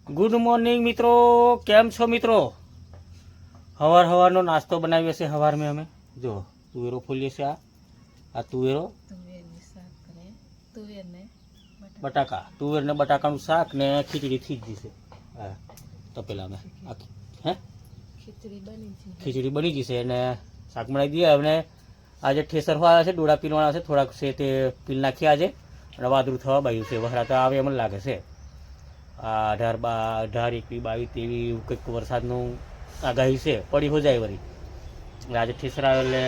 Good morning મિત્રો, કેમ છો મિત્રો? હવારનો નાસ્તો બનાવ્યો છે હવાર મેં અમે. જો તુવેરો ફોલીએ છે. આ તુવેરો, બટાકા, તુવેર ને બટાકાનું શાક ને ખીચડી થઈ ગઈ છે. હા તો પેલા અમે ખીચડી બની ગઈ છે અને શાક બનાવી દઈએ. અને આજે ઠેસર વાળા છે, ડોળા પીલવાના છે, થોડાક છે તે પીલ નાખ્યા આજે. અને વાદળું થવા બાયું છે, વરસાદ તો આવે એમ લાગે છે. 18, 21, 22, 23 કંઈક વરસાદનું આગાહી છે, પડી હો જાય વળી. એટલે આજે ઠેસર આવે એટલે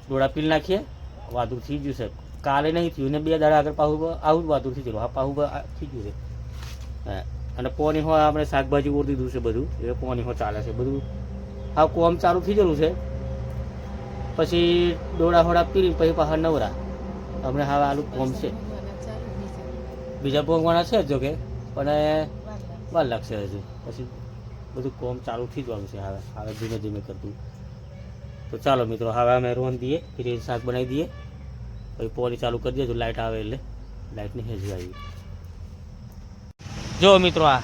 ડોળા પીલ નાખીએ. વાદળું થઈ ગયું છે, કાલે નહીં થયું ને 2 દાડા આગળ પાહું આવું જ વાદળું થઈ ગયું. હા પાહું થઈ ગયું છે. હા અને પોની હો આપણે શાકભાજી ઓર દીધું છે બધું, એ પોની હો ચાલે છે બધું. હા કોમ ચાલુ થઈ ગયેલું છે. પછી ડોળા હોડા પીરી પછી પાછા નવરા. હમણે હવે આલુ કોમ છે, બીજા ભોગવાના છે જો કે, પણ વાર લાગશે હજુ. પછી બધું કોમ ચાલુ થઈ જવાનું છે હવે ધીમે ધીમે કરતું. તો ચાલો મિત્રો, હવે અમે રોન દઈએ, ફીર શાક બનાવી દઈએ, પછી પોની ચાલુ કરી દઈએ. જો લાઇટ આવે એટલે લાઇટની હજુ આવી. જો મિત્રો, આ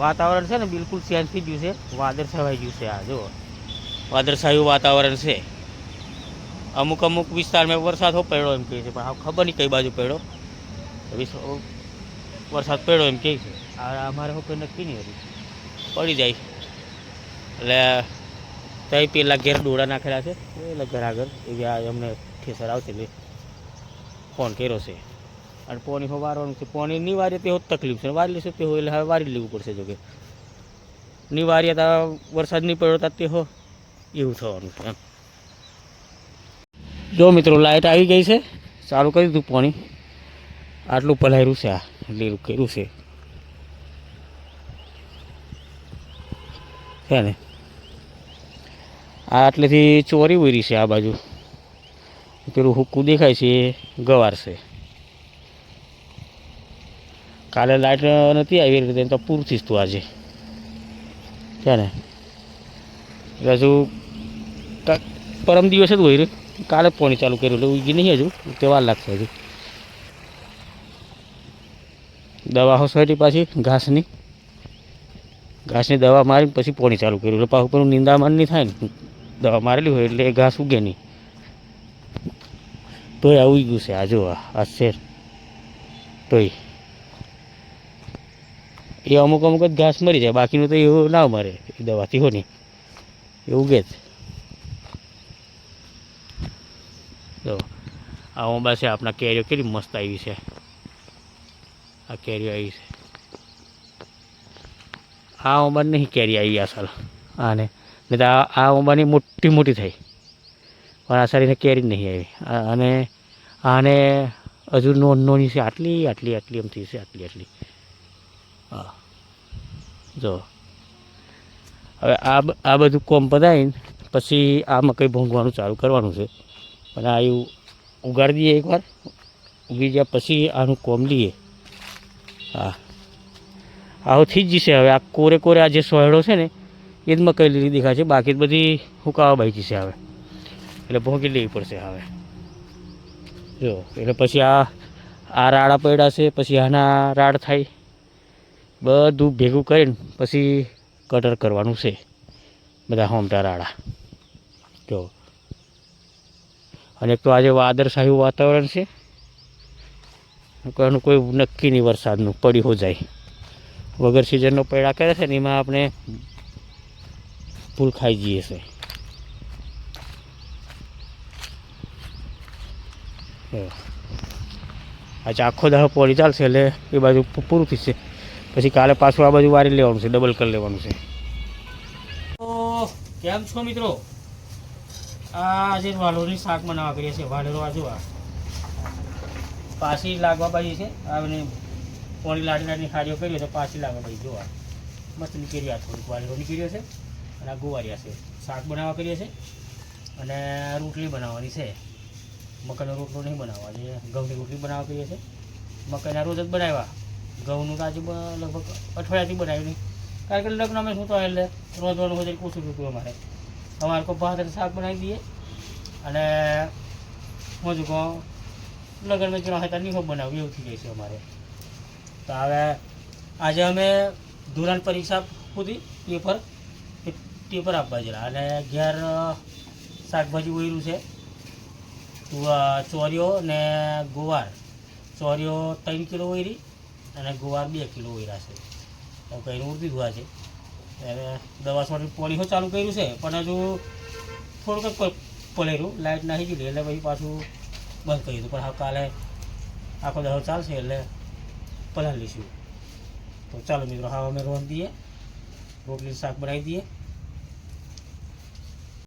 વાતાવરણ છે ને બિલકુલ ચેન્જ થઈ ગયું છે, વાદળ છવાઈ ગયું છે. આ જો વાદળછાયું વાતાવરણ છે. અમુક વિસ્તારમાં વરસાદ પડ્યો એમ કહે છે, પણ ખબર નહીં કઈ બાજુ પડ્યો. વરસાદ પડ્યો એમ કહે છે. અમારે કોઈ નક્કી નહીં હતું, પડી જાય. એટલે ત્યાં પેલા ઘેર ડોળા નાખેલા છે, એટલે ઘર આગળ એ અમને ઠેસર આવશે એટલે ફોન કર્યો છે. અને પોની હો વારવાનું છે. પોની નહીં વારીએ તે તકલીફ છે, વારી લેશે તે હોય એટલે હવે વારી લેવું પડશે. જોકે નહીં વારીએ તો વરસાદ નહીં પડ્યો તો તે હો એવું થવાનું છે એમ. જો મિત્રો, લાઇટ આવી ગઈ છે, ચાલુ કરી દીધું પાણી. આટલું પલાયરું છે, આ લીલું કર્યું છે ને. આ આટલેથી ચોરી ઉરી છે. આ બાજુ પેલું હુક્કું દેખાય છે એ ગવાર છે. કાલે લાઇટ નથી આવી રીતે તો પૂરથી જ તું આજે છે ને. હજુ પરમ દિવસે જ હોય રે, કાલે પાણી ચાલુ કર્યું એટલે ઉગી નહીં હજુ, તે વાર લાગશે હજુ. દવા હોસ્પિટલ પાછી ઘાસની દવા મારીને પછી પાણી ચાલુ કર્યું એટલે પાછું પેલું નિંદામણ નહીં થાય ને. દવા મારેલી હોય એટલે ઘાસ ઉગે નહીં. તોય આ ઉગી ગયું છે. આ જો આ શેર તોય એ અમુક જ ઘાસ મરી જાય, બાકીનું તો એવું ના મરે એ દવાથી હો નહીં, એ ઉગે જ. જો આ ઓંબા છે આપણા, કેરીઓ કેટલી મસ્ત આવી છે. આ કેરીઓ આવી છે. આ ઓંબા નહીં કેરી આવી આ સાલ આને, નહીં તો આ ઓંબાની મોટી થઈ, પણ આ સારીને કેરી નહીં આવી. અને આને હજુ નોની છે, આટલી એમ થઈ છે, આટલી. હા જો હવે આ બધું કોમ પતાવીને પછી આ મકઈ ભોંગવાનું ચાલુ કરવાનું છે. પણ આ એવું ઉગાડી દઈએ એકવાર, ઉગી ગયા પછી આનું કોમ લઈએ. હા આવું થઈ જ જશે. હવે આ કોરે આ જે સોયડો છે ને એ જ મકઈ લીલી દેખાય છે, બાકી બધી હુકાવા બાઈ જશે હવે, એટલે ભોંગી લેવી પડશે હવે. જો એટલે પછી આ રાડા પડ્યા છે, પછી આના રાડ થાય, બધું ભેગું કરીને પછી કટર કરવાનું છે બધા હોમટા રાડા. જો અને એક તો આજે વાદળછાયું વાતાવરણ છે, એનું કોઈ નક્કી નહીં વરસાદનું, પડી હો જાય. વગર સિઝનનો પૈડા કરે છે ને એમાં આપણે ભૂલ ખાઈ જઈએ છે. આજે આખો દાડો પોળી ચાલશે એટલે એ બાજુ પૂરું થશે. પછી કાલે પાછું આ બાજુ વારી લેવાનું છે, ડબલ કરી લેવાનું છે. તો કેમ છો મિત્રો? આજે વાલોરની શાક બનાવવા કરીએ છીએ. વાલોરો આ જો પાછી લાગવા બાજી છે. આને પોણી લાડીની ખાડીઓ કરી તો પાછી લાગવા બાજી જોવા મસ્ત નીકળી. આ થોડીક વાલોરો નીકળ્યો છે અને આ ગુવારિયા છે. શાક બનાવવા કરીએ છીએ અને રોટલી બનાવવાની છે. મકાઈનો રોટલો નહીં બનાવવા, જે ઘઉંની રોટલી બનાવવા કરીએ છીએ. મકાઈના રોજ જ બનાવ્યા, ઘઉંનું તાજુ લગભગ અઠવાડિયાથી બનાવ્યું નહીં, કારણ કે લગ્નમાં શું તો એટલે રોજવાનું હોય ઓછું રૂપિયું અમારે કોઈ ભાત શાક બનાવી દઈએ. અને હું જો કહું લગ્નમાં જેવા હતા નહીં બનાવ્યું એવું થઈ જાય છે અમારે. તો હવે આજે અમે ધોરણ પરીક્ષા પૂરી પેપર આપવા ગયેલા અને ઘેર શાકભાજી વળ્યું છે ચોરીઓ ને ગુવાર. ચોરીઓ 3 કિલો વળી અને ગુવાર 2 કિલો વળ્યા છે. તો કંઈ ઉડતી ધોવા છે અને દવા છોડી પોણી ચાલુ કર્યું છે પણ હજુ થોડુંક પલેરું લાઇટ નાખી દીધી એટલે પછી પાછું બંધ કરી દીધું. પણ હા કાલે આખો દવા ચાલશે એટલે પલાળી લઈશું. તો ચાલો મિત્રો, હા અમે રોંધ દઈએ, રોટલી શાક બનાવી દઈએ.